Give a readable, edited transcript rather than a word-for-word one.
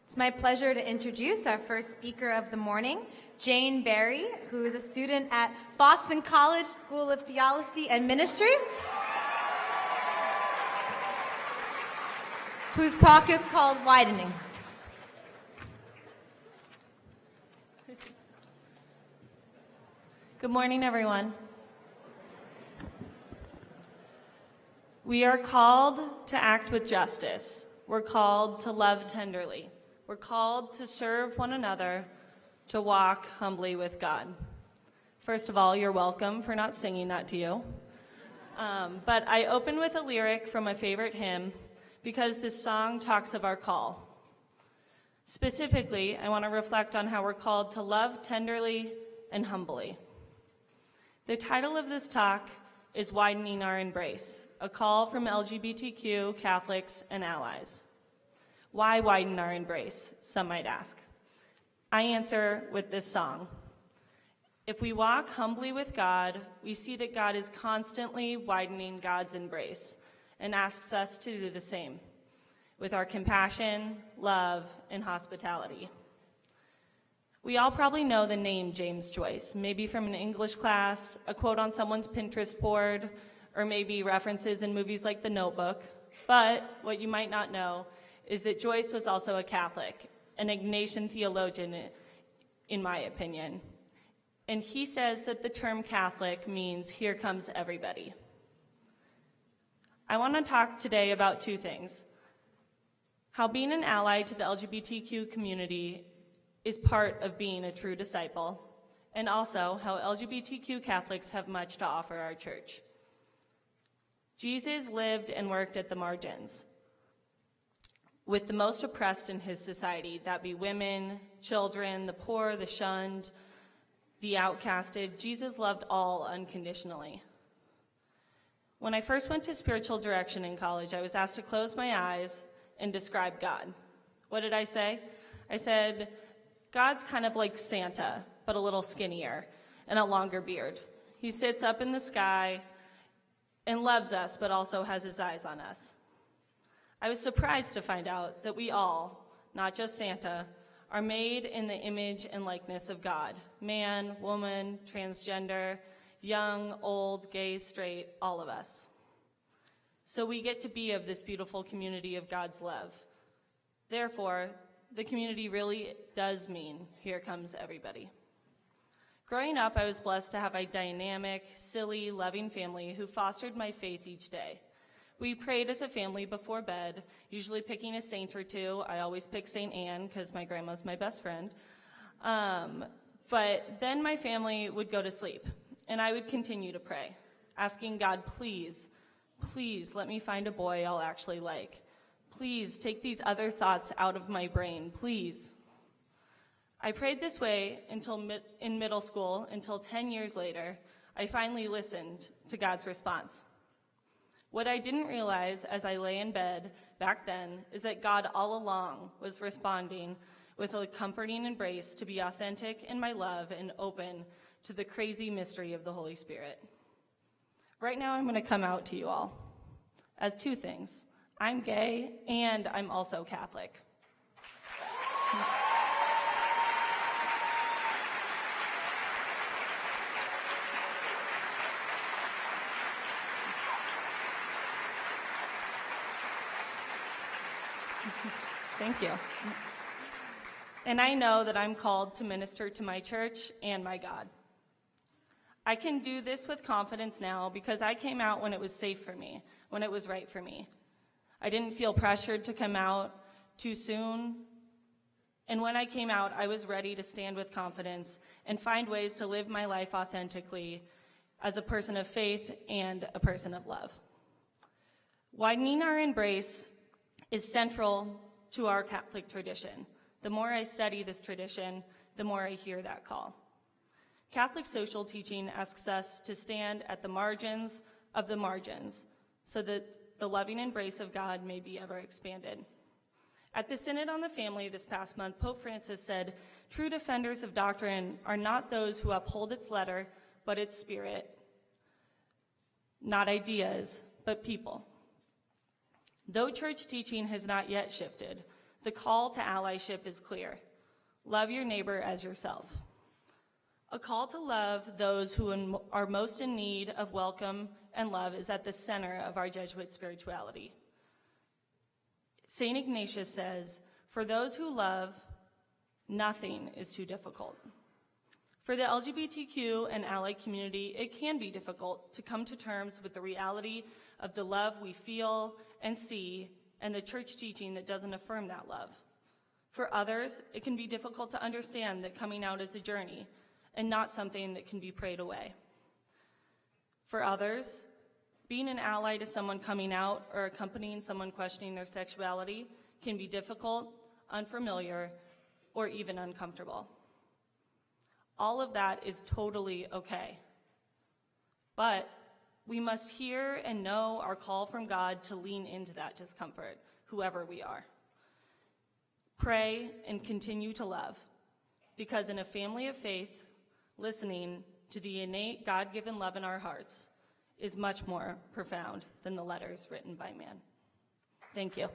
It's my pleasure to introduce our first speaker of the morning, Jane Berry, who is a student at Boston College School of Theology and Ministry, whose talk is called Widening. Good morning, everyone. We are called to act with justice. We're called to love tenderly. We're called to serve one another, to walk humbly with God. First of all, you're welcome for not singing that to you. But I open with a lyric from my favorite hymn because this song talks of our call. Specifically, I want to reflect on how we're called to love tenderly and humbly. The title of this talk is Widening Our Embrace, a call from LGBTQ, Catholics, and allies. Why widen our embrace, some might ask. I answer with this song. If we walk humbly with God, we see that God is constantly widening God's embrace and asks us to do the same with our compassion, love, and hospitality. We all probably know the name James Joyce, maybe from an English class, a quote on someone's Pinterest board, or maybe references in movies like The Notebook. But what you might not know is that Joyce was also a Catholic, an Ignatian theologian, in my opinion. And he says that the term Catholic means here comes everybody. I want to talk today about two things: how being an ally to the LGBTQ community is part of being a true disciple, and also how LGBTQ Catholics have much to offer our church. Jesus lived and worked at the margins, with the most oppressed in his society, that be women, children, the poor, the shunned, the outcasted. Jesus loved all unconditionally. When I first went to spiritual direction in college, I was asked to close my eyes and describe God. What did I say? I said, God's kind of like Santa, but a little skinnier and a longer beard. He sits up in the sky and loves us, but also has his eyes on us. I was surprised to find out that we all, not just Santa, are made in the image and likeness of God. Man, woman, transgender, young, old, gay, straight, all of us. So we get to be of this beautiful community of God's love. Therefore, the community really does mean here comes everybody. Growing up, I was blessed to have a dynamic, silly, loving family who fostered my faith each day. We prayed as a family before bed, usually picking a saint or two. I always pick St. Anne because my grandma's my best friend. But then my family would go to sleep, and I would continue to pray, asking God, please, please let me find a boy I'll actually like. Please take these other thoughts out of my brain, please. I prayed this way until in middle school, until 10 years later, I finally listened to God's response. What I didn't realize as I lay in bed back then is that God all along was responding with a comforting embrace to be authentic in my love and open to the crazy mystery of the Holy Spirit. Right now I'm going to come out to you all as two things. I'm gay and I'm also Catholic. Thank you. And I know that I'm called to minister to my church and my God. I can do this with confidence now because I came out when it was safe for me, when it was right for me. I didn't feel pressured to come out too soon. And when I came out, I was ready to stand with confidence and find ways to live my life authentically as a person of faith and a person of love. Widening our embrace is central to our Catholic tradition. The more I study this tradition, the more I hear that call. Catholic social teaching asks us to stand at the margins of the margins so that the loving embrace of God may be ever expanded. At the Synod on the Family this past month, Pope Francis said, "True defenders of doctrine are not those who uphold its letter, but its spirit. Not ideas, but people." Though church teaching has not yet shifted, The call to allyship is clear. Love your neighbor as yourself. A call to love those who are most in need of welcome and love is at the center of our Jesuit spirituality. St. Ignatius says, "For those who love, nothing is too difficult." For the LGBTQ and ally community, it can be difficult to come to terms with the reality of the love we feel and see and the church teaching that doesn't affirm that love. For others, it can be difficult to understand that coming out is a journey and not something that can be prayed away. For others, being an ally to someone coming out or accompanying someone questioning their sexuality can be difficult, unfamiliar, or even uncomfortable. All of that is totally okay. But we must hear and know our call from God to lean into that discomfort, whoever we are. Pray and continue to love, because in a family of faith, listening to the innate God-given love in our hearts is much more profound than the letters written by man. Thank you.